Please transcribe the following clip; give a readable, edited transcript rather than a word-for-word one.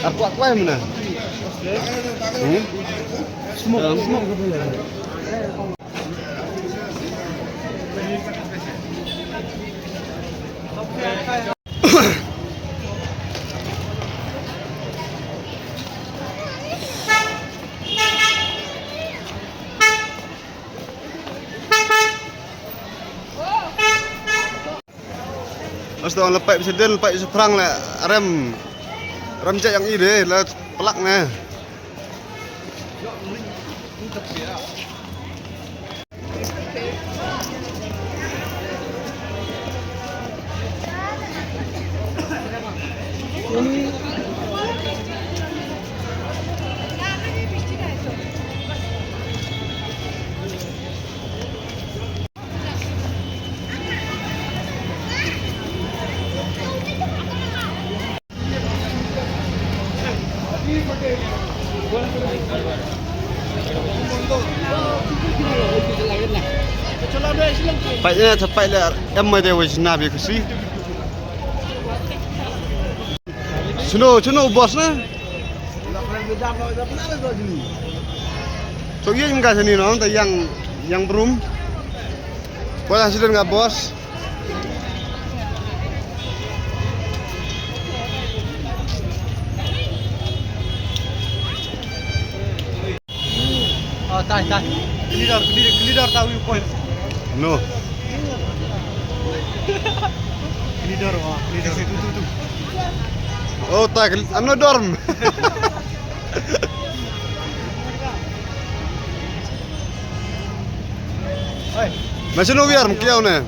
Aku yang mana? Smoke. Mas tuh lepas bisa dia lepas seberang lah rem cek yang ini lah pelaknya. Paknya cepat lah, em mai dewa nabi kusi. Cuno bos na. So iya enggak sini non, yang berum. Bos hasilnya nggak bos? Oh, tai. Kelidar tahu point. No. Kelidar itu. Oh tak, ano dorm. Oi, Masih no biar mkiau ne.